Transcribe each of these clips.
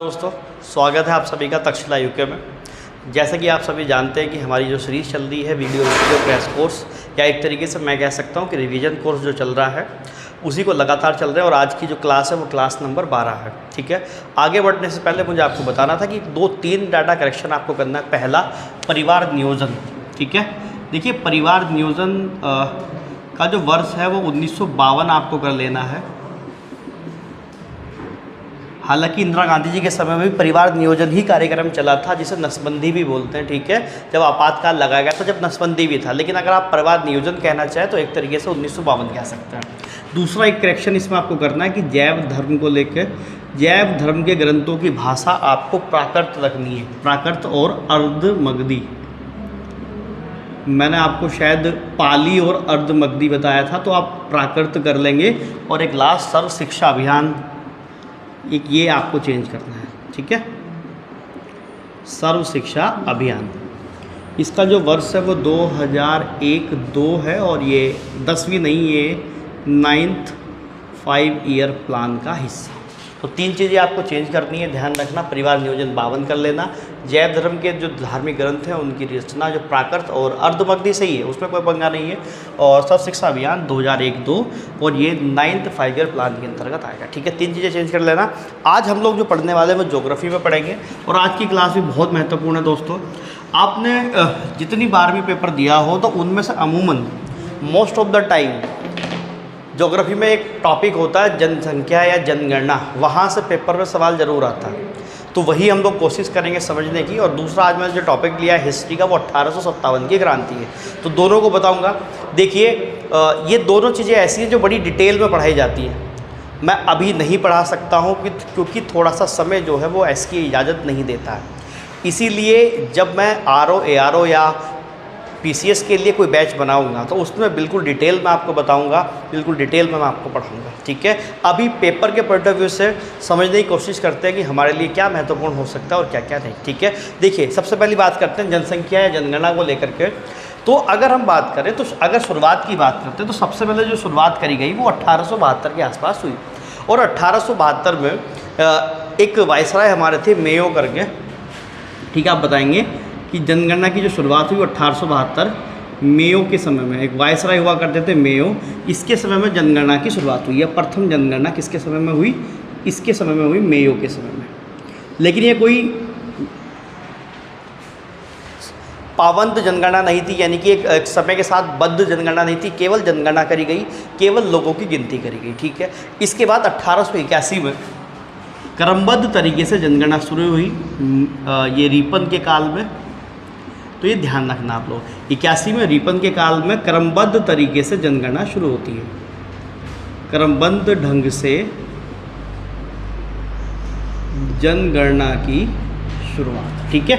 दोस्तों, स्वागत है आप सभी का तक्षशिला यूके में। जैसा कि आप सभी जानते हैं कि हमारी जो सीरीज़ चल रही है वीडियो क्रैश कोर्स, या एक तरीके से मैं कह सकता हूं कि रिवीजन कोर्स जो चल रहा है उसी को लगातार चल रहे हैं। और आज की जो क्लास है वो क्लास नंबर 12 है। ठीक है, आगे बढ़ने से पहले मुझे आपको बताना था कि 2-3 डाटा करेक्शन आपको करना है। पहला, परिवार नियोजन। ठीक है, देखिए परिवार नियोजन का जो वर्ष है वो 1952 आपको कर लेना है। हालांकि इंदिरा गांधी जी के समय में भी परिवार नियोजन ही कार्यक्रम चला था, जिसे नसबंदी भी बोलते हैं। ठीक है, जब आपातकाल लगाया गया था, जब नसबंदी भी था, लेकिन अगर आप परिवार नियोजन कहना चाहें तो एक तरीके से 1952 कह सकते हैं। दूसरा एक करेक्शन इसमें आपको करना है कि जैव धर्म को लेकर, जैव धर्म के ग्रंथों की भाषा आपको प्राकृत रखनी है, प्राकृत और अर्धमगधी। मैंने आपको शायद पाली और अर्धमगधी बताया था, तो आप प्राकृत कर लेंगे। और एक लास्ट, सर्व शिक्षा अभियान, एक ये आपको चेंज करना है। ठीक है, सर्व शिक्षा अभियान, इसका जो वर्ष है वो 2001-2 है, और ये 10वीं नहीं, ये 9th 5 ईयर प्लान का हिस्सा। तो 3 चीज़ें आपको चेंज करनी है, ध्यान रखना। परिवार नियोजन 52 कर लेना, जैव धर्म के जो धार्मिक ग्रंथ हैं उनकी रचना जो प्राकृत और अर्धमगधी सही है, उसमें कोई पंगा नहीं है। और सर्व शिक्षा अभियान 2001-2, और ये 9th 5 ईयर प्लान के अंतर्गत आएगा। ठीक है, 3 चीज़ें चेंज कर लेना। आज हम लोग जो पढ़ने वाले हैं वो ज्योग्राफी में पढ़ेंगे, और आज की क्लास भी बहुत महत्वपूर्ण है दोस्तों। आपने जितनी बार भी पेपर दिया हो तो उनमें से अमूमन most of the time geography में एक टॉपिक होता है जनसंख्या या जनगणना, वहाँ से पेपर में सवाल जरूर आता है। तो वही हम लोग कोशिश करेंगे समझने की। और दूसरा, आज मैंने जो टॉपिक लिया है हिस्ट्री का, वो 1857 की क्रांति है, तो दोनों को बताऊंगा। देखिए ये दोनों चीज़ें ऐसी हैं जो बड़ी डिटेल में पढ़ाई जाती हैं। मैं अभी नहीं पढ़ा सकता हूँ क्योंकि थोड़ा सा समय जो है वो इसकी इजाज़त नहीं देता है। इसीलिए जब मैं आरओ, एआरओ या पीसीएस के लिए कोई बैच बनाऊंगा तो उसमें बिल्कुल डिटेल में आपको बताऊंगा, बिल्कुल डिटेल में मैं आपको पढ़ाऊंगा। ठीक है, अभी पेपर के पॉइंट ऑफ व्यू से समझने की कोशिश करते हैं कि हमारे लिए क्या महत्वपूर्ण हो सकता है और क्या क्या नहीं। ठीक है, देखिए सबसे पहली बात करते हैं जनसंख्या या जनगणना को लेकर के। तो अगर हम बात करें, तो अगर शुरुआत की बात करते हैं, तो सबसे पहले जो शुरुआत करी गई वो 1872 के आसपास हुई। और 1872 में एक वायसराय हमारे थे, मेयो करके। ठीक है, आप बताएंगे कि जनगणना की जो शुरुआत हुई वो 1872 मेयो के समय में, एक वायसराय हुआ करते थे मेयो, इसके समय में जनगणना की शुरुआत हुई है। प्रथम जनगणना किसके समय में हुई? इसके समय में हुई, मेयो के समय में। लेकिन ये कोई पाबंद जनगणना नहीं थी, यानी कि एक समय के साथ बद्ध जनगणना नहीं थी, केवल जनगणना करी गई, केवल लोगों की गिनती करी गई। ठीक है, इसके बाद 1881 में क्रमबद्ध तरीके से जनगणना शुरू हुई, ये रिपन के काल में। तो ये ध्यान रखना आप लोग, 81 में रिपन के काल में क्रमबद्ध तरीके से जनगणना शुरू होती है, क्रमबद्ध ढंग से जनगणना की शुरुआत। ठीक है,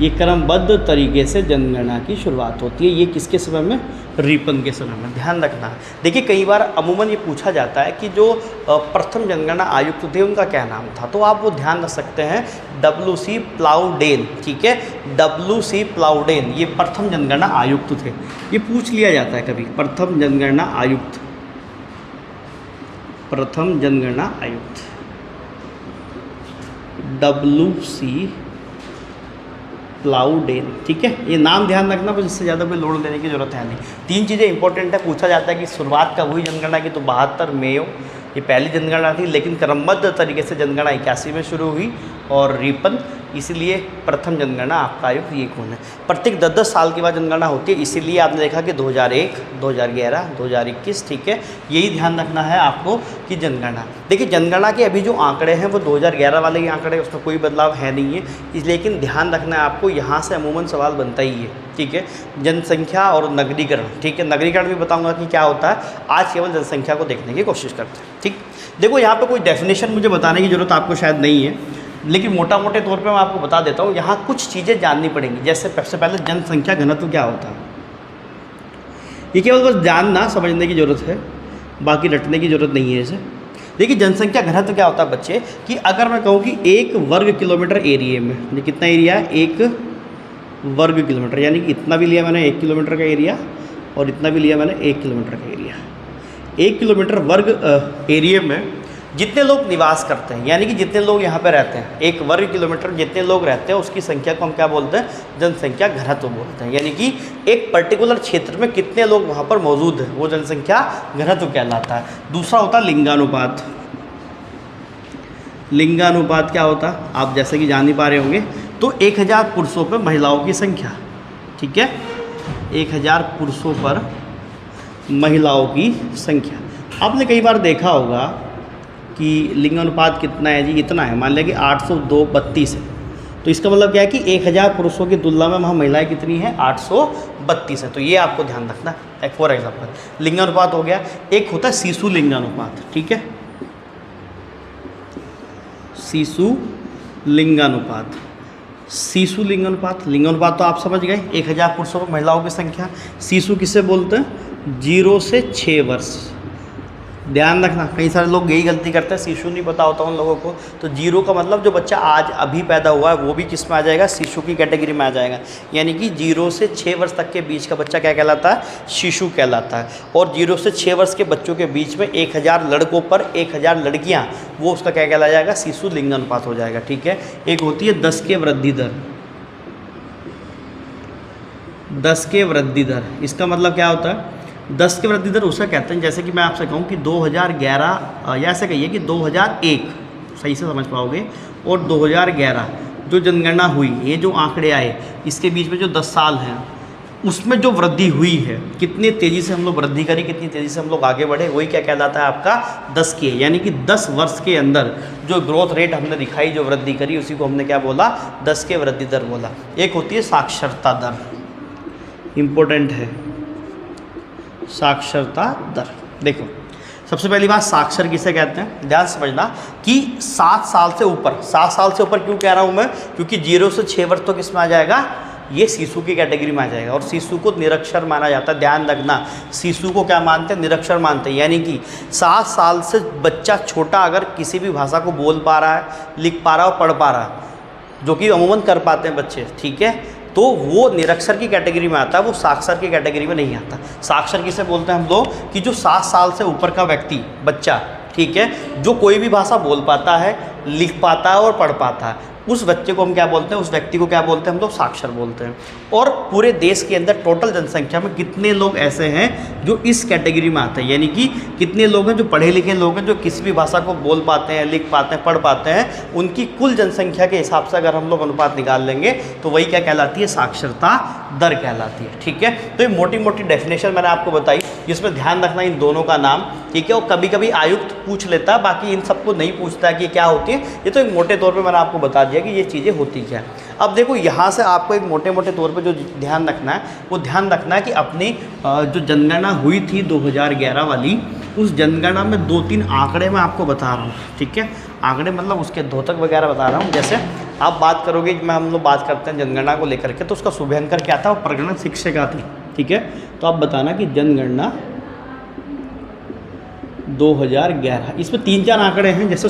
ये क्रमबद्ध तरीके से जनगणना की शुरुआत होती है। ये किसके समय में? रिपन के समय में। ध्यान रखना। देखिए कई बार अमूमन ये पूछा जाता है कि जो प्रथम जनगणना आयुक्त थे उनका क्या नाम था, तो आप वो ध्यान रख सकते हैं, WC प्लाउडेन। ठीक है, WC प्लाउडेन ये प्रथम जनगणना आयुक्त थे। ये पूछ लिया जाता है कभी, प्रथम जनगणना आयुक्त, प्रथम जनगणना आयुक्त WC प्लाउडेन। ठीक है, ये नाम ध्यान रखना, बस इससे ज़्यादा कोई लोड लेने की जरूरत है नहीं। 3 चीज़ें इंपॉर्टेंट है। पूछा जाता है कि शुरुआत कब हुई जनगणना की, तो 72 मेयो, ये पहली जनगणना थी। लेकिन क्रमबद्ध तरीके से जनगणना 81 में शुरू हुई, और रिपन, इसीलिए प्रथम जनगणना आपका आयुक्त ये कौन है। प्रत्येक 10-10 साल के बाद जनगणना होती है, इसीलिए आपने देखा कि 2001, 2011, 2021। ठीक है, यही ध्यान रखना है आपको कि जनगणना। देखिए जनगणना के अभी जो आंकड़े हैं वो 2011 वाले ही आंकड़े, उसमें कोई बदलाव है नहीं है। लेकिन ध्यान रखना है आपको, यहाँ से अमूमन सवाल बनता ही है। ठीक है, जनसंख्या और नगरीकरण। ठीक है, नगरीकरण भी बताऊंगा कि क्या होता है। आज केवल जनसंख्या को देखने की कोशिश करते हैं। ठीक, देखो यहाँ पे कोई डेफिनेशन मुझे बताने की ज़रूरत आपको शायद नहीं है, लेकिन मोटा मोटे तौर पे मैं आपको बता देता हूँ। यहाँ कुछ चीज़ें जाननी पड़ेंगी। जैसे सबसे पहले जनसंख्या घनत्व क्या होता है, ये केवल बस जानना समझने की ज़रूरत है, बाकी रटने की ज़रूरत नहीं है इसे। देखिए जनसंख्या घनत्व क्या होता है बच्चे, कि अगर मैं कहूँ कि 1 वर्ग किलोमीटर एरिया में, ये कितना एरिया है? 1 वर्ग किलोमीटर, यानी कि इतना भी लिया मैंने 1 किलोमीटर का एरिया, और इतना भी लिया मैंने 1 किलोमीटर का एरिया। 1 किलोमीटर वर्ग एरिया में जितने लोग निवास करते हैं, यानी कि जितने लोग यहाँ पे रहते हैं, 1 वर्ग किलोमीटर जितने लोग रहते हैं उसकी संख्या को हम क्या बोलते हैं, जनसंख्या घनत्व बोलते हैं। यानी कि एक पर्टिकुलर क्षेत्र में कितने लोग वहाँ पर मौजूद हैं वो जनसंख्या घनत्व कहलाता है। दूसरा होता है लिंगानुपात। लिंगानुपात क्या होता है, आप जैसे कि जान ही पा रहे होंगे, तो 1000 पुरुषों पर महिलाओं की संख्या, ठीक है, 1000 पुरुषों पर महिलाओं की संख्या। आपने कई बार देखा होगा कि लिंगानुपात कितना है जी, इतना है, मान लिया कि 832 है, तो इसका मतलब क्या है कि 1000 पुरुषों की तुलना में वहाँ महिलाएं कितनी हैं, 832 है। तो ये आपको ध्यान रखना है। फॉर एग्जाम्पल लिंगानुपात हो गया। एक होता है शिशु लिंगानुपात, ठीक है, शिशु लिंगानुपात। शिशु लिंगानुपात, लिंगानुपात तो आप समझ गए, 1000 पुरुषों पर महिलाओं की संख्या। शिशु किसे बोलते हैं, 0 से 6 वर्ष। ध्यान रखना, कई सारे लोग यही गलती करते हैं, शिशु नहीं पता होता उन लोगों को। तो 0 का मतलब जो बच्चा आज अभी पैदा हुआ है वो भी किस में आ जाएगा, शिशु की कैटेगरी में आ जाएगा। यानी कि 0 से 6 वर्ष तक के बीच का बच्चा क्या कहलाता है, शिशु कहलाता है। और 0 से 6 वर्ष के बच्चों के बीच में 1000 लड़कों पर 1000 लड़कियाँ, वो उसका क्या कहलाया जाएगा, शिशु लिंगानुपात हो जाएगा, ठीक है। एक होती है 10 के वृद्धि दर। 10 के वृद्धि दर, इसका मतलब क्या होता है, 10 के वृद्धि दर उसे कहते हैं, जैसे कि मैं आपसे कहूँ कि 2011 या ऐसे कहिए कि 2001, सही से समझ पाओगे, और 2011 जो जनगणना हुई, ये जो आंकड़े आए, इसके बीच में जो 10 साल हैं उसमें जो वृद्धि हुई है, कितनी तेज़ी से हम लोग वृद्धि करी, कितनी तेज़ी से हम लोग आगे बढ़े, वही क्या कहलाता है आपका 10 के। यानी कि 10 वर्ष के अंदर जो ग्रोथ रेट हमने दिखाई, जो वृद्धि करी, उसी को हमने क्या बोला, 10 के वृद्धि दर बोला। एक होती है साक्षरता दर, इम्पोर्टेंट है साक्षरता दर। देखो सबसे पहली बात, साक्षर किसे कहते हैं, ध्यान समझना कि 7 साल से ऊपर, 7 साल से ऊपर क्यों कह रहा हूँ मैं, क्योंकि 0 से 6 वर्ष तो किस में आ जाएगा, ये शिशु की कैटेगरी में आ जाएगा। और शिशु को निरक्षर माना जाता है। ध्यान रखना, शिशु को क्या मानते हैं, निरक्षर मानते हैं। यानी कि 7 साल से बच्चा छोटा अगर किसी भी भाषा को बोल पा रहा है, लिख पा रहा है और पढ़ पा रहा है, जो कि अमूमन कर पाते हैं बच्चे, ठीक है, तो वो निरक्षर की कैटेगरी में आता है, वो साक्षर की कैटेगरी में नहीं आता। साक्षर किसे बोलते हैं हम लोग, कि जो 7 साल से ऊपर का व्यक्ति, बच्चा, ठीक है, जो कोई भी भाषा बोल पाता है, लिख पाता है और पढ़ पाता है, उस बच्चे को हम क्या बोलते हैं, उस व्यक्ति को क्या बोलते हैं, हम लोग साक्षर बोलते हैं। और पूरे देश के अंदर टोटल जनसंख्या में कितने लोग ऐसे हैं जो इस कैटेगरी में आते हैं, यानी कि कितने लोग हैं जो पढ़े लिखे लोग हैं, जो किसी भी भाषा को बोल पाते हैं, लिख पाते हैं, पढ़ पाते हैं, उनकी कुल जनसंख्या के हिसाब से अगर हम लोग अनुपात निकाल लेंगे तो वही क्या कहलाती है, साक्षरता दर कहलाती है, ठीक है। तो ये मोटी मोटी डेफिनेशन मैंने आपको बताई, जिसमें ध्यान रखना इन दोनों का नाम, ठीक है। और कभी कभी आयुक्त पूछ लेता है, बाकी इन सबको नहीं पूछता कि क्या होती है। ये तो एक मोटे तौर पे मैंने आपको बता दिया कि ये चीज़ें होती क्या है। अब देखो यहाँ से आपको एक मोटे मोटे तौर पे जो ध्यान रखना है, वो ध्यान रखना है कि अपनी जो जनगणना हुई थी 2011 वाली, उस जनगणना में 2-3 आंकड़े मैं आपको बता रहा हूँ, ठीक है। आंकड़े मतलब उसके द्योतक वगैरह बता रहा हूँ। जैसे आप बात करोगे, मैं हम लोग बात करते हैं जनगणना को लेकर के, तो उसका शुभांकर क्या था, वो प्रगणक शिक्षिका थी, ठीक है। तो आप बताना कि जनगणना 2011, इसमें 3-4 आंकड़े हैं। जैसे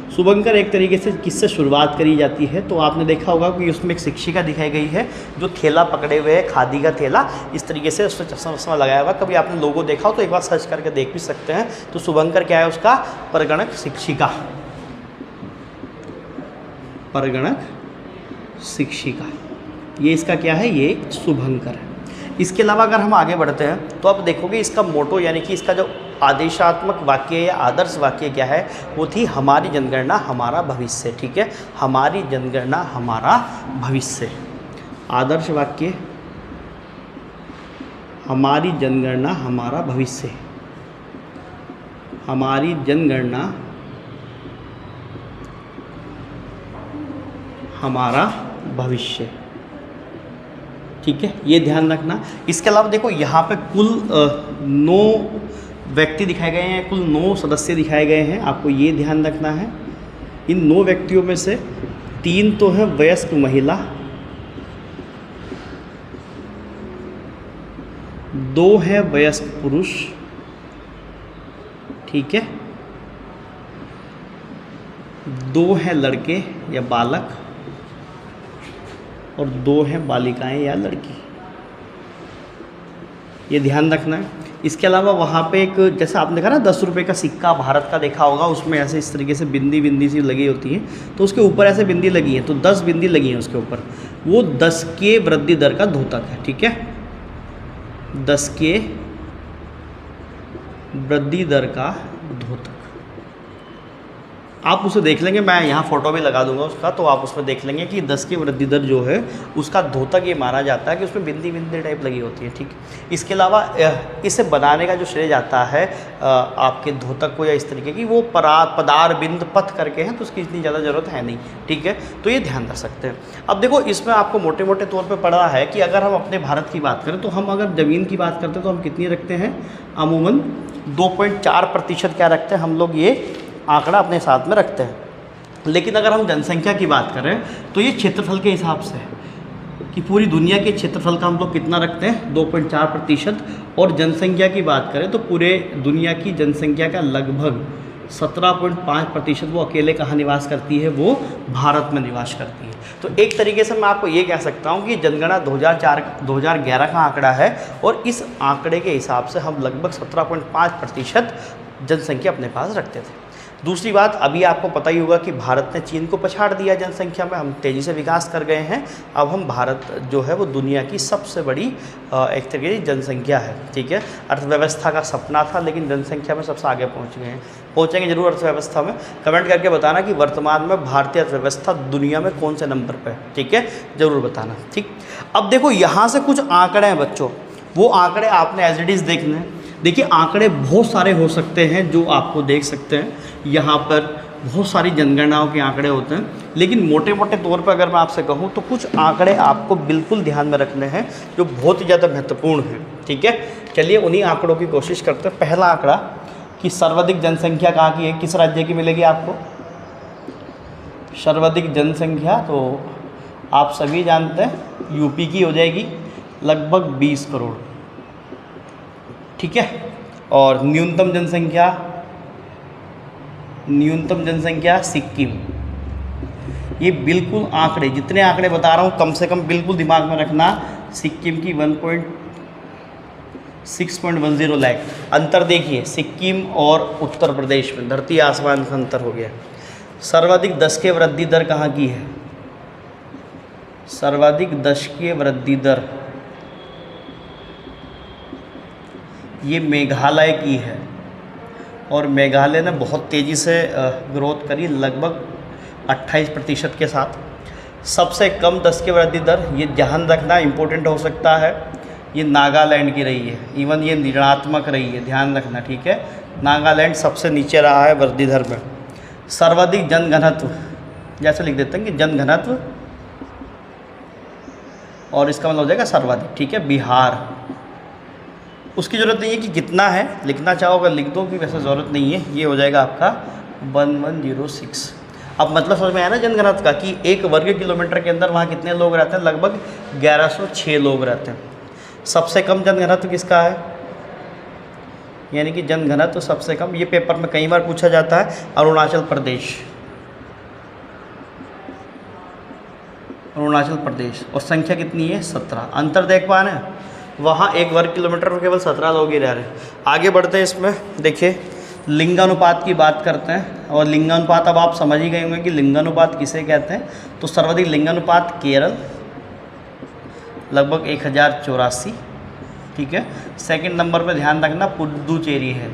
शुभंकर एक तरीके से किससे शुरुआत करी जाती है, तो आपने देखा होगा कि उसमें एक शिक्षिका दिखाई गई है जो थैला पकड़े हुए है, खादी का थैला, इस तरीके से उसने चश्मा वश्मा लगाया हुआ। कभी आपने लोगो देखा हो तो एक बार सर्च करके देख भी सकते हैं। तो शुभंकर क्या है, उसका परगणक शिक्षिका, परगणक शिक्षिका, ये इसका क्या है, ये शुभंकर है। इसके अलावा अगर हम आगे बढ़ते हैं तो आप देखोगे इसका मोटो, यानी कि इसका जो आदेशात्मक वाक्य या आदर्श वाक्य क्या है, वो थी हमारी जनगणना हमारा भविष्य, ठीक है। हमारी जनगणना हमारा भविष्य। आदर्श वाक्य, हमारी जनगणना हमारा भविष्य, हमारी जनगणना हमारा भविष्य, ठीक है, ये ध्यान रखना। इसके अलावा देखो यहाँ पे कुल 9 व्यक्ति दिखाए गए हैं, कुल 9 सदस्य दिखाए गए हैं, आपको ये ध्यान रखना है। इन 9 व्यक्तियों में से 3 तो हैं वयस्क महिला, 2 हैं वयस्क पुरुष, ठीक है, 2 हैं लड़के या बालक, और 2 हैं बालिकाएं या लड़की। ये ध्यान रखना है। इसके अलावा वहाँ पे एक, जैसा आपने देखा ना 10 रुपये का सिक्का भारत का देखा होगा, उसमें ऐसे इस तरीके से बिंदी बिंदी सी लगी होती है, तो उसके ऊपर ऐसे बिंदी लगी है, तो 10 बिंदी लगी हैं उसके ऊपर, वो 10 के वृद्धि दर का द्योतक है। ठीक है, 10 के वृद्धि दर का द्योतक आप उसे देख लेंगे, मैं यहाँ फोटो भी लगा दूंगा उसका, तो आप उसमें देख लेंगे कि 10 की वृद्धि दर जो है उसका द्योतक ये माना जाता है कि उसमें बिंदी बिंदी टाइप लगी होती है। ठीक, इसके अलावा इसे बनाने का जो श्रेय जाता है आपके द्योतक को या इस तरीके की, वो पदार बिंद पथ करके हैं, तो उसकी इतनी ज़्यादा ज़रूरत है नहीं। ठीक है, तो ये ध्यान रख सकते हैं। अब देखो इसमें आपको मोटे मोटे तौर पर पड़ा है कि अगर हम अपने भारत की बात करें, तो हम अगर ज़मीन की बात करते हैं तो हम कितनी रखते हैं, अमूमन 2.4% क्या रखते हैं हम लोग, ये आंकड़ा अपने साथ में रखते हैं। लेकिन अगर हम जनसंख्या की बात करें तो ये क्षेत्रफल के हिसाब से है कि पूरी दुनिया के क्षेत्रफल का हम लोग कितना रखते हैं, 2.4%। और जनसंख्या की बात करें तो पूरे दुनिया की जनसंख्या का लगभग 17.5% वो अकेले कहाँ निवास करती है, वो भारत में निवास करती है। तो एक तरीके से मैं आपको ये कह सकता हूँ कि जनगणना 2011 का आंकड़ा है, और इस आंकड़े के हिसाब से हम लगभग 17.5% जनसंख्या अपने पास रखते थे। दूसरी बात, अभी आपको पता ही होगा कि भारत ने चीन को पछाड़ दिया जनसंख्या में, हम तेज़ी से विकास कर गए हैं। अब हम भारत जो है वो दुनिया की सबसे बड़ी एक तरीके की जनसंख्या है। ठीक है, अर्थव्यवस्था का सपना था, लेकिन जनसंख्या में सबसे आगे पहुंच गए हैं, पहुंचेंगे जरूर अर्थव्यवस्था में। कमेंट करके बताना कि वर्तमान में भारतीय अर्थव्यवस्था दुनिया में कौन से नंबर पर है। ठीक है, ज़रूर बताना। ठीक, अब देखो यहाँ से कुछ आंकड़े हैं बच्चों, वो आंकड़े आपने एज इट इज़ देखने हैं। देखिए आंकड़े बहुत सारे हो सकते हैं जो आपको देख सकते हैं, यहाँ पर बहुत सारी जनगणनाओं के आंकड़े होते हैं, लेकिन मोटे मोटे तौर पर अगर मैं आपसे कहूँ तो कुछ आंकड़े आपको बिल्कुल ध्यान में रखने हैं जो बहुत ही ज़्यादा महत्वपूर्ण हैं। ठीक है, चलिए उन्हीं आंकड़ों की कोशिश करते हैं। पहला आंकड़ा कि सर्वाधिक जनसंख्या कहाँ की है, किस राज्य की मिलेगी आपको सर्वाधिक जनसंख्या, तो आप सभी जानते हैं यूपी की हो जाएगी, लगभग 20 करोड़। ठीक है, और न्यूनतम जनसंख्या सिक्किम। ये बिल्कुल आंकड़े, जितने आंकड़े बता रहा हूँ कम से कम बिल्कुल दिमाग में रखना। सिक्किम की 1.610 लाख। अंतर देखिए सिक्किम और उत्तर प्रदेश में धरती आसमान का अंतर हो गया। सर्वाधिक 10 के वृद्धि दर कहाँ की है, सर्वाधिक 10 के वृद्धि दर ये मेघालय की है, और मेघालय ने बहुत तेज़ी से ग्रोथ करी, लगभग 28% के साथ। सबसे कम 10 के वृद्धि दर, ये ध्यान रखना इम्पोर्टेंट हो सकता है, ये नागालैंड की रही है। इवन ये ऋणात्मक रही है, ध्यान रखना। ठीक है, नागालैंड सबसे नीचे रहा है वृद्धि दर में। सर्वाधिक जनघनत्व, जैसे लिख देते हैं कि जनघनत्व, और इसका मतलब हो जाएगा सर्वाधिक। ठीक है, बिहार, उसकी ज़रूरत नहीं है कि कितना है, लिखना चाहो अगर लिख दो, कि वैसे ज़रूरत नहीं है। ये हो जाएगा आपका 1106। अब मतलब समझ में आया ना जनघनत्व का, कि 1 वर्ग किलोमीटर के अंदर वहाँ कितने लोग रहते हैं, लगभग 1106 लोग रहते हैं। सबसे कम जनघनत्व किसका है, यानी कि जनघनत्व सबसे कम, ये पेपर में कई बार पूछा जाता है, अरुणाचल प्रदेश। और संख्या कितनी है, 17। अंतर देख पा रहे हैं, वहाँ 1 वर्ग किलोमीटर में केवल 17 लोग ही रह रहे हैं। आगे बढ़ते हैं, इसमें देखिए लिंगानुपात की बात करते हैं। और लिंगानुपात अब आप समझ ही गए होंगे कि लिंगानुपात किसे कहते हैं। तो सर्वाधिक लिंगानुपात केरल, लगभग 1084। ठीक है, सेकंड नंबर पे ध्यान रखना पुदुचेरी है,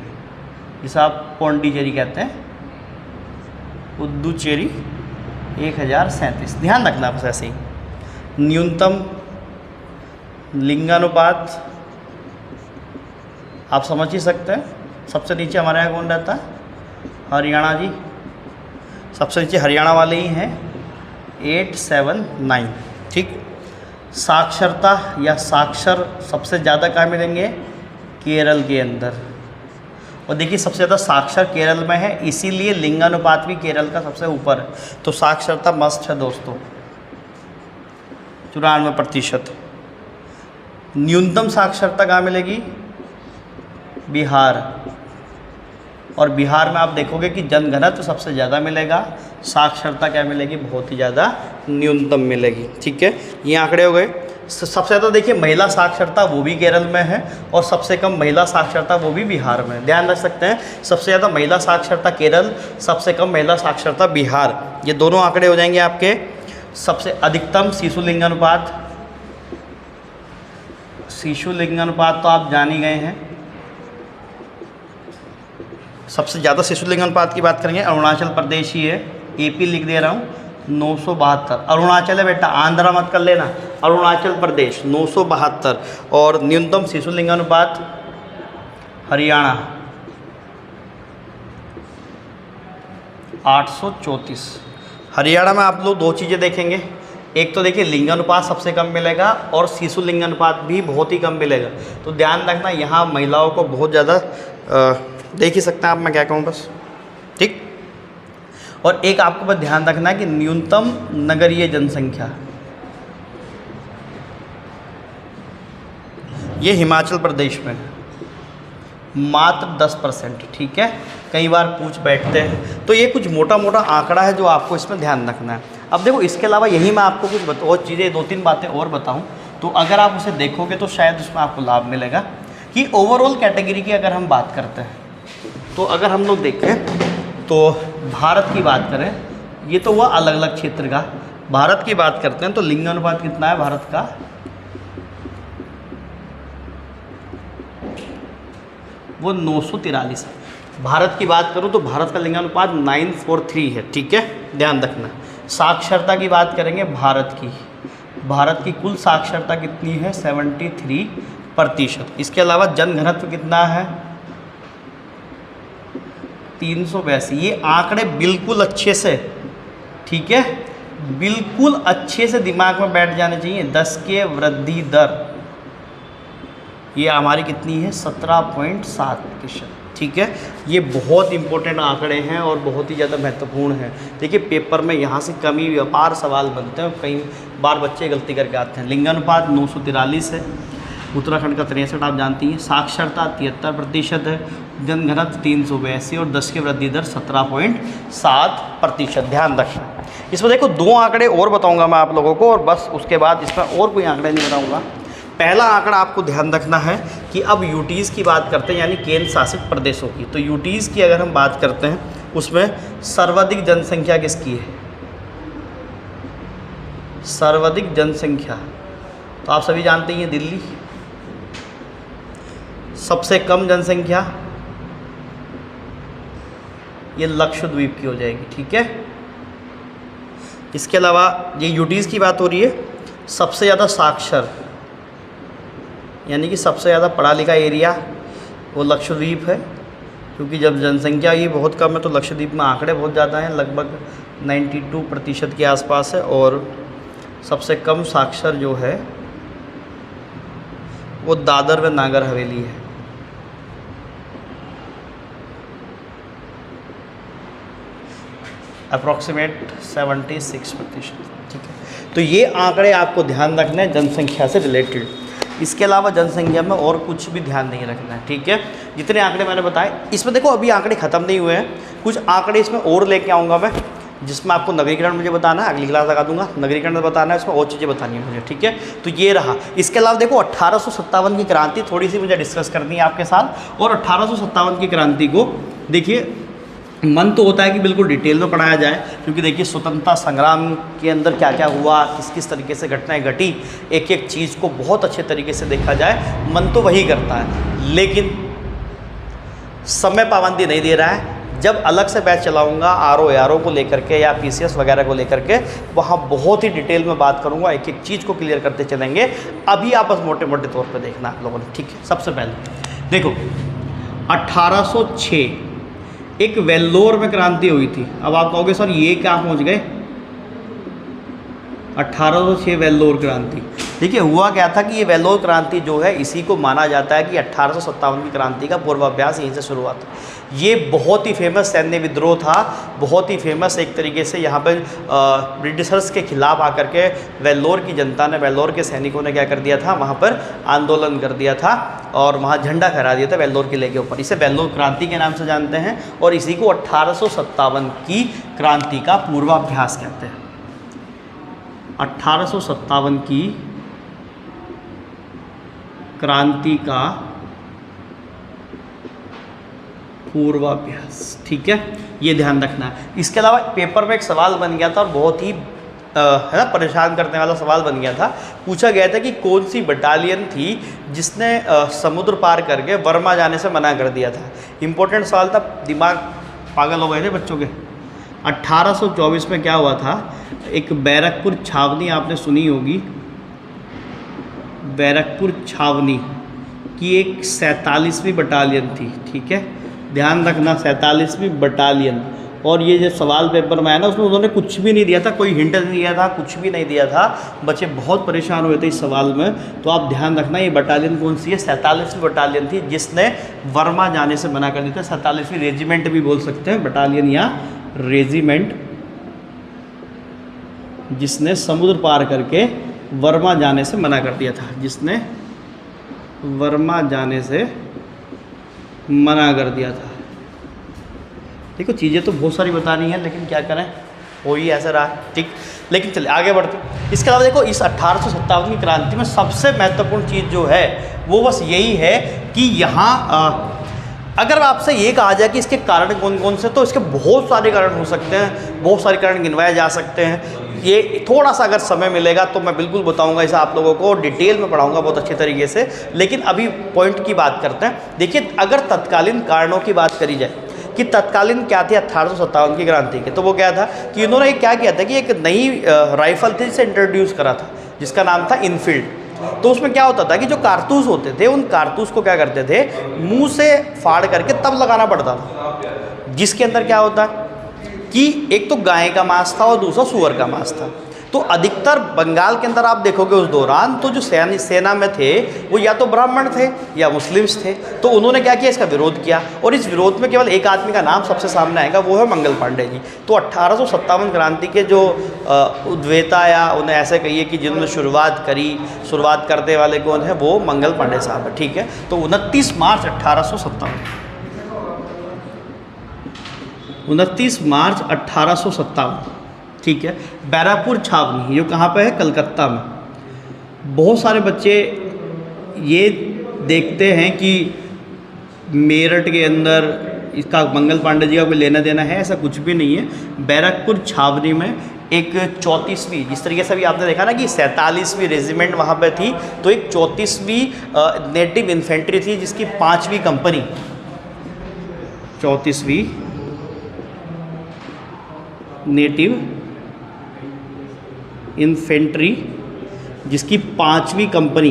जिसे आप पौंडीचेरी कहते हैं, पुदुचेरी 1037। ध्यान रखना बस ऐसे ही। न्यूनतम लिंगानुपात आप समझ ही सकते हैं, सबसे नीचे हमारे यहाँ कौन रहता है, हरियाणा जी, सबसे नीचे हरियाणा वाले ही हैं, 879। ठीक, साक्षरता या साक्षर सबसे ज़्यादा कहाँ मिलेंगे, केरल के अंदर। और देखिए सबसे ज़्यादा साक्षर केरल में है, इसीलिए लिंगानुपात भी केरल का सबसे ऊपर है। तो साक्षरता मस्ट है दोस्तों, 94%। न्यूनतम साक्षरता कहाँ मिलेगी, बिहार। और बिहार में आप देखोगे कि जनघनत्व सबसे ज़्यादा मिलेगा, साक्षरता क्या मिलेगी, बहुत ही ज़्यादा न्यूनतम मिलेगी। ठीक है, ये आंकड़े हो गए। सबसे ज़्यादा देखिए महिला साक्षरता वो भी केरल में है और सबसे कम महिला साक्षरता वो भी बिहार में है। ध्यान रख सकते हैं, सबसे ज़्यादा महिला साक्षरता केरल, सबसे कम महिला साक्षरता बिहार, ये दोनों आंकड़े हो जाएंगे आपके। सबसे अधिकतम शिशु लिंगानुपात, शिशु लिंगानुपात तो आप जान ही गए हैं। सबसे ज़्यादा शिशु लिंगानुपात की बात करेंगे, अरुणाचल प्रदेश ही है, AP लिख दे रहा हूँ 972। अरुणाचल है बेटा, आंध्रा मत कर लेना, अरुणाचल प्रदेश 972। और न्यूनतम शिशु लिंगानुपात हरियाणा 834। हरियाणा में आप लोग दो चीज़ें देखेंगे, एक तो देखिए लिंगानुपात सबसे कम मिलेगा और शिशु लिंगानुपात भी बहुत ही कम मिलेगा। तो ध्यान रखना यहाँ महिलाओं को बहुत ज़्यादा देख ही सकते हैं आप, मैं क्या कहूँ बस, ठीक। और एक आपको बस ध्यान रखना है कि न्यूनतम नगरीय जनसंख्या, ये हिमाचल प्रदेश में मात्र 10%, ठीक है। कई बार पूछ बैठते हैं, तो ये कुछ मोटा मोटा आंकड़ा है जो आपको इसमें ध्यान रखना है। अब देखो इसके अलावा यही मैं आपको कुछ और चीज़ें 2-3 बातें और बताऊं, तो अगर आप उसे देखोगे तो शायद उसमें आपको लाभ मिलेगा। कि ओवरऑल कैटेगरी की अगर हम बात करते हैं, तो अगर हम लोग देखें तो भारत की बात करें, ये तो हुआ अलग अलग क्षेत्र का, भारत की बात करते हैं तो लिंगानुपात कितना है भारत का, वो 943 है। भारत की बात करूं तो भारत का लिंगानुपात 943 है, ठीक है, ध्यान रखना। साक्षरता की बात करेंगे भारत की कुल साक्षरता कितनी है 73%। इसके अलावा जनघनत्व कितना है 382। ये आंकड़े बिल्कुल अच्छे से, ठीक है, बिल्कुल अच्छे से दिमाग में बैठ जाने चाहिए। 10 के वृद्धि दर ये हमारी कितनी है 17.7%, ठीक है। ये बहुत इंपॉर्टेंट आंकड़े हैं और बहुत ही ज़्यादा महत्वपूर्ण हैं। देखिए पेपर में यहाँ से कमी व्यापार सवाल बनते हैं, कई बार बच्चे गलती करके आते हैं। लिंगानुपात 943 है, उत्तराखंड का 63 आप जानती हैं। साक्षरता 73% है, जनघनत्व 382 और 10 की वृद्धि दर 17.7%। ध्यान रखना। इसमें देखो 2 आंकड़े और बताऊंगा मैं आप लोगों को, और बस उसके बाद इसमें और कोई आंकड़े नहीं बताऊंगा। पहला आंकड़ा आपको ध्यान रखना है कि अब यूटीज़ की बात करते हैं, यानी केंद्र शासित प्रदेशों की। तो यूटीज़ की अगर हम बात करते हैं, उसमें सर्वाधिक जनसंख्या किसकी है, सर्वाधिक जनसंख्या तो आप सभी जानते हैं दिल्ली। सबसे कम जनसंख्या ये लक्षद्वीप की हो जाएगी, ठीक है। इसके अलावा ये यूटीज़ की बात हो रही है। सबसे ज़्यादा साक्षर यानी कि सबसे ज़्यादा पढ़ा लिखा एरिया वो लक्षद्वीप है, क्योंकि जब जनसंख्या ये बहुत कम है तो लक्षद्वीप में आंकड़े बहुत ज़्यादा हैं, लगभग 92% के आसपास है। और सबसे कम साक्षर जो है वो दादर व नागर हवेली है। अप्रॉक्सीमेट 76%, ठीक है। तो ये आंकड़े आपको ध्यान रखना है जनसंख्या से रिलेटेड। इसके अलावा जनसंख्या में और कुछ भी ध्यान नहीं रखना है, ठीक है। जितने आंकड़े मैंने बताए, इसमें देखो अभी आंकड़े ख़त्म नहीं हुए हैं, कुछ आंकड़े इसमें और लेके आऊँगा मैं, जिसमें आपको नगरीकरण मुझे बताना है, अगली क्लास लगा दूंगा। नगरीकरण बताना है, इसमें और चीज़ें बतानी है मुझे, ठीक है। तो ये रहा। इसके अलावा देखो 1857 की क्रांति थोड़ी सी मुझे डिस्कस करनी है आपके साथ। और 1857 की क्रांति को देखिए, मन तो होता है कि बिल्कुल डिटेल में पढ़ाया जाए, क्योंकि देखिए स्वतंत्रता संग्राम के अंदर क्या क्या हुआ, किस किस तरीके से घटनाएं घटी, एक एक चीज़ को बहुत अच्छे तरीके से देखा जाए, मन तो वही करता है। लेकिन समय पाबंदी नहीं दे रहा है। जब अलग से बैच चलाऊंगा आरओ को लेकर के या पीसीएस वगैरह को लेकर के, वहाँ बहुत ही डिटेल में बात करूँगा, एक एक चीज़ को क्लियर करते चलेंगे। अभी आप बस मोटे मोटे तौर पर देखना आप लोगों ने, ठीक है। सबसे पहले देखो 1806 एक वेल्लोर में क्रांति हुई थी। अब आप कहोगे सर ये क्या पहुंच गए, 1806 वेल्लोर क्रांति। देखिए हुआ क्या था कि ये वेल्लोर क्रांति जो है, इसी को माना जाता है कि 1857 की क्रांति का पूर्वाभ्यास यहीं से शुरू हुआ था। ये बहुत ही फेमस सैन्य विद्रोह था, बहुत ही फेमस एक तरीके से यहाँ पर ब्रिटिशर्स के खिलाफ आकर के वेल्लोर की जनता ने, वेल्लोर के सैनिकों ने क्या कर दिया था, वहाँ पर आंदोलन कर दिया था और वहाँ झंडा फहरा दिया था वेल्लोर किले के ऊपर। इसे वेल्लोर क्रांति के नाम से जानते हैं और इसी को 1857 की क्रांति का पूर्वाभ्यास कहते हैं। 1857 की क्रांति का पूर्वाभ्यास। ठीक है, ये ध्यान रखना है। इसके अलावा पेपर में एक सवाल बन गया था और बहुत ही है ना परेशान करने वाला सवाल बन गया था। पूछा गया था कि कौन सी बटालियन थी जिसने समुद्र पार करके वर्मा जाने से मना कर दिया था। इम्पोर्टेंट सवाल था, दिमाग पागल हो गए थे बच्चों के। 1824 में क्या हुआ था, एक बैरकपुर छावनी आपने सुनी होगी, बैरकपुर छावनी की एक 47वीं बटालियन थी। ठीक है, ध्यान रखना 47वीं बटालियन। और ये जो सवाल पेपर में आया ना उसमें उन्होंने कुछ भी नहीं दिया था, कोई हिंट नहीं दिया था, कुछ भी नहीं दिया था। बच्चे बहुत परेशान हुए थे इस सवाल में। तो आप ध्यान रखना ये बटालियन कौन सी है, 47वीं बटालियन थी जिसने वर्मा जाने से मना कर दिया था। 47वीं रेजिमेंट भी बोल सकते हैं, बटालियन या रेजिमेंट, जिसने समुद्र पार करके वर्मा जाने से मना कर दिया था, जिसने वर्मा जाने से मना कर दिया था। देखो चीज़ें तो बहुत सारी बतानी है लेकिन क्या करें, हो ही ऐसा रहा। ठीक, लेकिन चलिए आगे बढ़ते हैं। इसके अलावा देखो इस 1857 की क्रांति में सबसे महत्वपूर्ण चीज़ जो है वो बस यही है कि यहाँ अगर आपसे ये कहा जाए कि इसके कारण कौन कौन से, तो इसके बहुत सारे कारण हो सकते हैं, बहुत सारे कारण गिनवाए जा सकते हैं। ये थोड़ा सा अगर समय मिलेगा तो मैं बिल्कुल बताऊंगा, इसे आप लोगों को डिटेल में पढ़ाऊंगा बहुत अच्छे तरीके से। लेकिन अभी पॉइंट की बात करते हैं। देखिए अगर तत्कालीन कारणों की बात करी जाए कि तत्कालीन क्या थी 1857 की क्रांति के, तो वो क्या था कि इन्होंने क्या किया था कि एक नई राइफल थी जिसे इंट्रोड्यूस करा था, जिसका नाम था इनफील्ड। तो उसमें क्या होता था कि जो कारतूस होते थे उन कारतूस को क्या करते थे, मुंह से फाड़ करके तब लगाना पड़ता था, जिसके अंदर क्या होता कि एक तो गाय का मांस था और दूसरा सूअर का मांस था। तो अधिकतर बंगाल के अंदर आप देखोगे उस दौरान तो जो सेना में थे वो या तो ब्राह्मण थे या मुस्लिम्स थे। तो उन्होंने क्या किया, इसका विरोध किया। और इस विरोध में केवल एक आदमी का नाम सबसे सामने आएगा, वो है मंगल पांडे जी। तो 1857 क्रांति के जो उद्वेता या उन्हें ऐसे कहिए कि जिन्होंने शुरुआत करी, शुरुआत करने वाले कौन है, वो मंगल पांडे साहब है। ठीक है, तो 29 मार्च 1857, ठीक है, बैरकपुर छावनी, ये कहाँ पे है, कलकत्ता में। बहुत सारे बच्चे ये देखते हैं कि मेरठ के अंदर इसका मंगल पांडे जी का कोई लेना देना है, ऐसा कुछ भी नहीं है। बैरकपुर छावनी में एक 34वीं, जिस तरीके से भी आपने देखा ना कि 47वीं रेजिमेंट वहाँ पे थी, तो एक 34वीं नेटिव इन्फेंट्री थी जिसकी 5वीं कंपनी, 34वीं नेटिव इन्फेंट्री जिसकी 5वीं कंपनी,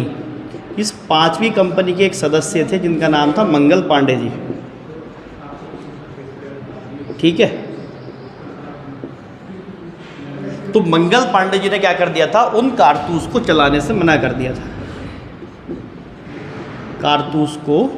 इस 5वीं कंपनी के एक सदस्य थे जिनका नाम था मंगल पांडे जी। ठीक है, तो मंगल पांडे जी ने क्या कर दिया था, उन कारतूस को चलाने से मना कर दिया था, कारतूस को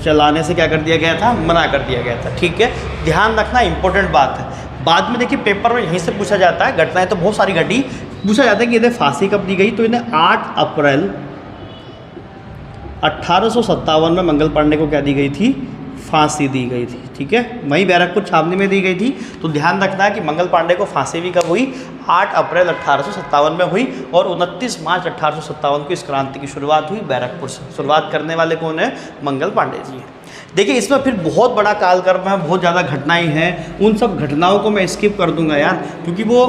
चलाने से क्या कर दिया गया था, मना कर दिया गया था। ठीक है, ध्यान रखना, इंपॉर्टेंट बात है। बाद में देखिए पेपर में यहीं से पूछा जाता है, घटनाएं तो बहुत सारी घटी, पूछा जाता है कि इन्हें फांसी कब दी गई, तो इन्हें 8 अप्रैल 1857 में मंगल पांडे को क्या दी गई थी, फांसी दी गई थी। ठीक है, वहीं बैरकपुर छावनी में दी गई थी। तो ध्यान रखना है कि मंगल पांडे को फांसी भी कब हुई, 8 अप्रैल 1857 में हुई, और 29 मार्च 1857 को इस क्रांति की शुरुआत हुई बैरकपुर से। शुरुआत करने वाले कौन है, मंगल पांडे जी हैं। देखिए इसमें फिर बहुत बड़ा कालक्रम है, बहुत ज़्यादा घटनाएं हैं, उन सब घटनाओं को मैं स्किप कर दूंगा यार, क्योंकि वो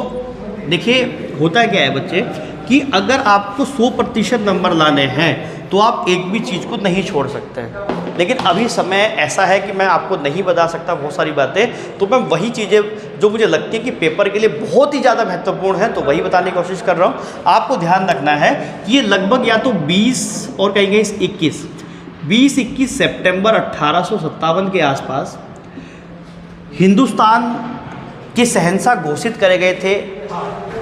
देखिए होता क्या है बच्चे कि अगर आपको 100% नंबर लाने हैं तो आप एक भी चीज़ को नहीं छोड़ सकते हैं। लेकिन अभी समय ऐसा है कि मैं आपको नहीं बता सकता बहुत सारी बातें, तो मैं वही चीज़ें जो मुझे लगती है कि पेपर के लिए बहुत ही ज़्यादा महत्वपूर्ण है तो वही बताने की कोशिश कर रहा हूँ। आपको ध्यान रखना है कि ये लगभग या तो 20 और कहेंगे 21 सितंबर 1857 के आसपास हिंदुस्तान के शहंशाह घोषित करे गए थे,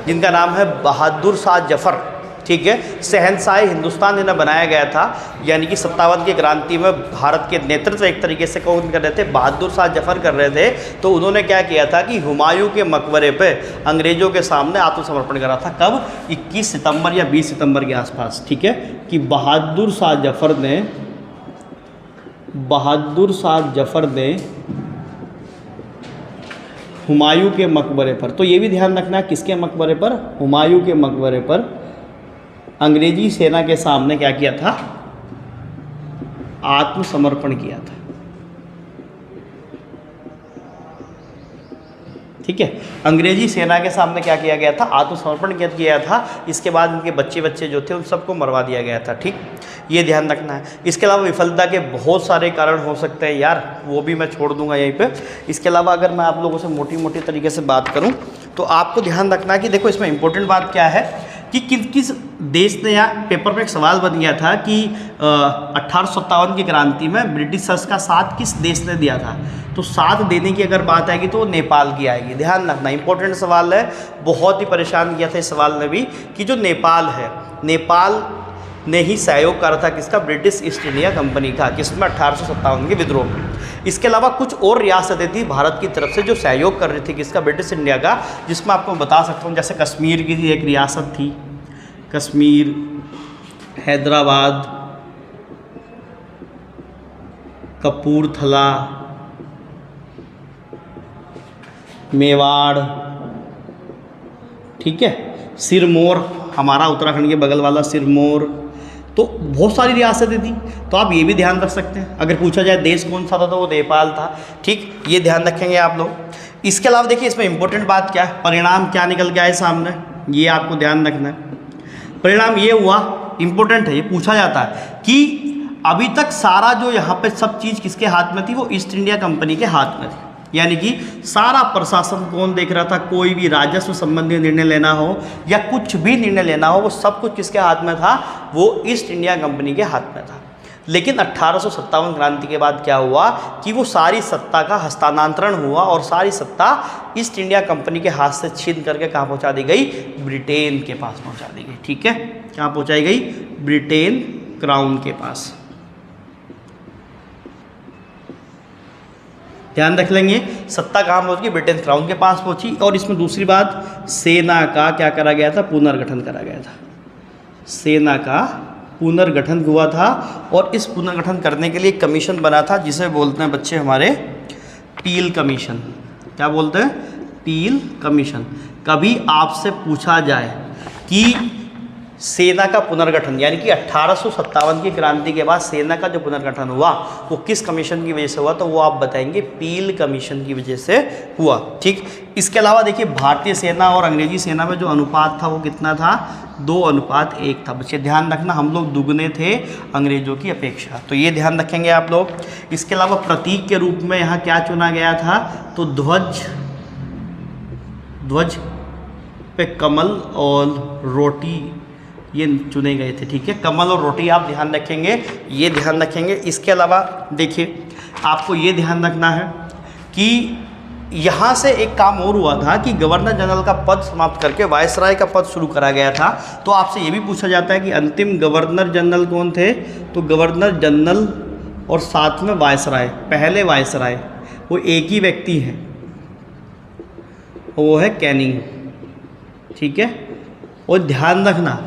जिनका नाम है बहादुर शाह जफर। ठीक है, शहंशाह हिंदुस्तान इन्हें बनाया गया था, यानी कि 57 की क्रांति में भारत के नेतृत्व एक तरीके से कौन कर रहे थे, बहादुर शाह जफर कर रहे थे। तो उन्होंने क्या किया था कि हुमायूं के मकबरे पे अंग्रेज़ों के सामने आत्मसमर्पण करा था। कब, 21 सितंबर या 20 सितंबर के आसपास। ठीक है, कि बहादुर शाह जफर ने हुमायूं के मकबरे पर, तो ये भी ध्यान रखना है किसके मकबरे पर, हुमायूं के मकबरे पर अंग्रेजी सेना के सामने क्या किया था, आत्मसमर्पण किया था। ठीक है, अंग्रेजी सेना के सामने क्या किया गया था, आत्मसमर्पण किया था। इसके बाद इनके बच्चे जो थे उन सबको मरवा दिया गया था। ठीक, ये ध्यान रखना है। इसके अलावा विफलता के बहुत सारे कारण हो सकते हैं यार, वो भी मैं छोड़ दूंगा यहीं पे। इसके अलावा अगर मैं आप लोगों से मोटी मोटी तरीके से बात करूं तो आपको ध्यान रखना है कि देखो इसमें इंपॉर्टेंट बात क्या है कि किस देश ने, यहाँ पेपर में एक सवाल बन गया था कि 1857 की क्रांति में ब्रिटिशर्स का साथ किस देश ने दिया था। तो साथ देने की अगर बात आएगी तो नेपाल की आएगी। ध्यान रखना, इंपॉर्टेंट सवाल है, बहुत ही परेशान किया था इस सवाल ने भी कि जो नेपाल है, नेपाल ने ही सहयोग करा था किसका, ब्रिटिश ईस्ट इंडिया कंपनी का, किसमें 1857 के विद्रोह में। इसके अलावा कुछ और रियासतें थी भारत की तरफ से जो सहयोग कर रही थी किसका, ब्रिटिश इंडिया का, जिसमें आपको बता सकता हूँ जैसे कश्मीर की एक रियासत थी, कश्मीर, हैदराबाद, कपूरथला, मेवाड़, ठीक है, सिरमौर, हमारा उत्तराखंड के बगल वाला सिरमौर। तो बहुत सारी रियासतें थी, तो आप ये भी ध्यान रख सकते हैं। अगर पूछा जाए देश कौन सा था तो वो नेपाल था। ठीक, ये ध्यान रखेंगे आप लोग। इसके अलावा देखिए इसमें इंपॉर्टेंट बात क्या है, परिणाम क्या निकल के आए सामने, ये आपको ध्यान रखना है। परिणाम ये हुआ, इंपॉर्टेंट है, ये पूछा जाता है कि अभी तक सारा जो यहाँ पे सब चीज़ किसके हाथ में थी, वो ईस्ट इंडिया कंपनी के हाथ में थी। यानी कि सारा प्रशासन कौन देख रहा था, कोई भी राजस्व संबंधी निर्णय लेना हो या कुछ भी निर्णय लेना हो, वो सब कुछ किसके हाथ में था, वो ईस्ट इंडिया कंपनी के हाथ में था। लेकिन 1857 क्रांति के बाद क्या हुआ कि वो सारी सत्ता का हस्तांतरण हुआ और सारी सत्ता ईस्ट इंडिया कंपनी के हाथ से छीन करके कहाँ पहुँचा दी गई, ब्रिटेन के पास पहुँचा दी गई। ठीक है, कहाँ पहुँचाई गई, ब्रिटेन क्राउन के पास। ध्यान रख लेंगे, सत्ता कहाँ पहुँच गई, ब्रिटेन क्राउन के पास पहुँची। और इसमें दूसरी बात, सेना का क्या करा गया था, पुनर्गठन करा गया था। सेना का पुनर्गठन हुआ था और इस पुनर्गठन करने के लिए एक कमीशन बना था जिसे बोलते हैं बच्चे हमारे पील कमीशन। क्या बोलते हैं, पील कमीशन। कभी आपसे पूछा जाए कि सेना का पुनर्गठन यानी कि 1857 की क्रांति के बाद सेना का जो पुनर्गठन हुआ वो किस कमीशन की वजह से हुआ, तो वो आप बताएंगे पील कमीशन की वजह से हुआ। ठीक, इसके अलावा देखिए भारतीय सेना और अंग्रेजी सेना में जो अनुपात था वो कितना था, 2:1 था। बच्चे ध्यान रखना, हम लोग दुगने थे अंग्रेजों की अपेक्षा, तो ये ध्यान रखेंगे आप लोग। इसके अलावा प्रतीक के रूप में यहाँ क्या चुना गया था, तो ध्वज पे कमल और रोटी ये चुने गए थे। ठीक है, कमल और रोटी आप ध्यान रखेंगे, ये ध्यान रखेंगे। इसके अलावा देखिए आपको ये ध्यान रखना है कि यहाँ से एक काम और हुआ था कि गवर्नर जनरल का पद समाप्त करके वायसराय का पद शुरू करा गया था। तो आपसे ये भी पूछा जाता है कि अंतिम गवर्नर जनरल कौन थे, तो गवर्नर जनरल और साथ में वायसराय, पहले वायसराय वो एक ही व्यक्ति हैं, वो है कैनिंग। ठीक है, और ध्यान रखना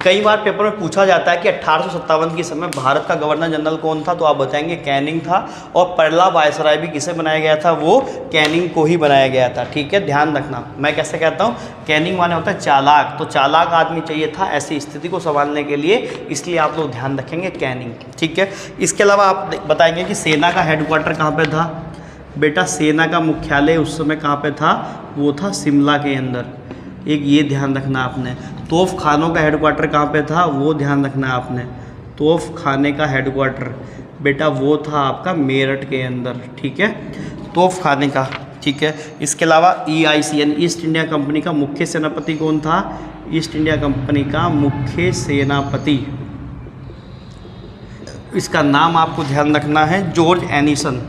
कई बार पेपर में पूछा जाता है कि 1857 के समय भारत का गवर्नर जनरल कौन था, तो आप बताएंगे कैनिंग था। और पहला वायसराय भी किसे बनाया गया था, वो कैनिंग को ही बनाया गया था। ठीक है, ध्यान रखना, मैं कैसे कहता हूँ, कैनिंग माने होता है चालाक, तो चालाक आदमी चाहिए था ऐसी स्थिति को संभालने के लिए, इसलिए आप लोग ध्यान रखेंगे कैनिंग। ठीक है, इसके अलावा आप बताएंगे कि सेना का हेडक्वार्टर कहाँ पर था, बेटा सेना का मुख्यालय उस समय कहाँ पर था, वो था शिमला के अंदर। एक ये ध्यान रखना आपने। तोफ खानों का हेडक्वार्टर कहाँ पे था, वो ध्यान रखना आपने। तोफ खाने का हेडक्वार्टर बेटा वो था आपका मेरठ के अंदर। ठीक है, तोफ खाने का। ठीक है, इसके अलावा EIC यानी ईस्ट इंडिया कंपनी का मुख्य सेनापति कौन था, ईस्ट इंडिया कंपनी का मुख्य सेनापति, इसका नाम आपको ध्यान रखना है जॉर्ज एनिसन।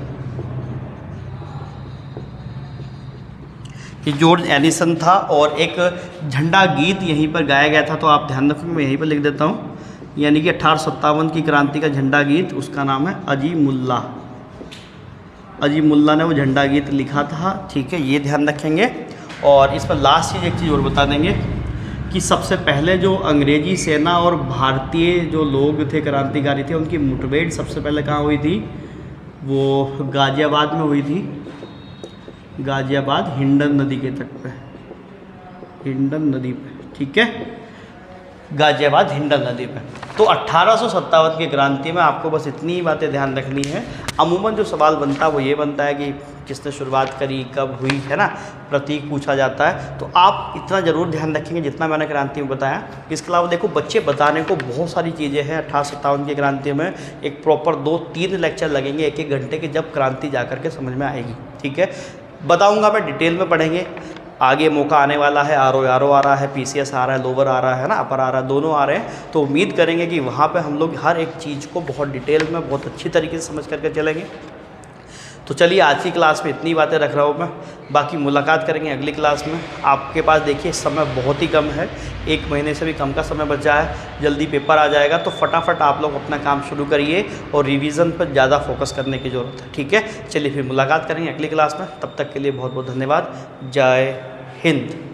कि जॉर्ज एनिसन था और एक झंडा गीत यहीं पर गाया गया था, तो आप ध्यान रखें, मैं यहीं पर लिख देता हूँ, यानी कि 1857 की क्रांति का झंडा गीत, उसका नाम है अजीमुल्ला। अजीमुल्ला ने वो झंडा गीत लिखा था। ठीक है, ये ध्यान रखेंगे। और इस पर लास्ट चीज़ एक चीज़ और बता देंगे कि सबसे पहले जो अंग्रेजी सेना और भारतीय जो लोग थे, क्रांतिकारी थे, उनकी मुठभेड़ सबसे पहले कहाँ हुई थी, वो गाज़ियाबाद में हुई थी। गाजियाबाद हिंडन नदी के तट पे, हिंडन नदी पे, ठीक है, गाजियाबाद हिंडन नदी पे। तो 1857 की क्रांति में आपको बस इतनी ही बातें ध्यान रखनी है। अमूमन जो सवाल बनता है वो ये बनता है कि किसने शुरुआत करी, कब हुई, है ना, प्रतीक पूछा जाता है। तो आप इतना ज़रूर ध्यान रखेंगे जितना मैंने क्रांति में बताया। इसके अलावा देखो बच्चे बताने को बहुत सारी चीज़ें हैं। 1857 की क्रांति में एक प्रॉपर 2-3 लेक्चर लगेंगे 1-1 घंटे के, जब क्रांति जा कर के समझ में आएगी, ठीक है। बताऊँगा मैं, डिटेल में पढ़ेंगे, आगे मौका आने वाला है, आर ओ आ रहा है, PCS आ रहा है, लोअर आ रहा है ना, अपर आ रहा है, दोनों आ रहे हैं। तो उम्मीद करेंगे कि वहाँ पे हम लोग हर एक चीज़ को बहुत डिटेल में, बहुत अच्छी तरीके से समझ करके चलेंगे। तो चलिए आज की क्लास में इतनी बातें रख रहा हूँ मैं, बाकी मुलाकात करेंगे अगली क्लास में। आपके पास देखिए समय बहुत ही कम है, 1 महीने से भी कम का समय बचा है, जल्दी पेपर आ जाएगा। तो फटाफट आप लोग अपना काम शुरू करिए और रिवीजन पर ज़्यादा फोकस करने की ज़रूरत है, ठीक है। चलिए फिर मुलाकात करेंगे अगली क्लास में, तब तक के लिए बहुत बहुत धन्यवाद। जय हिंद।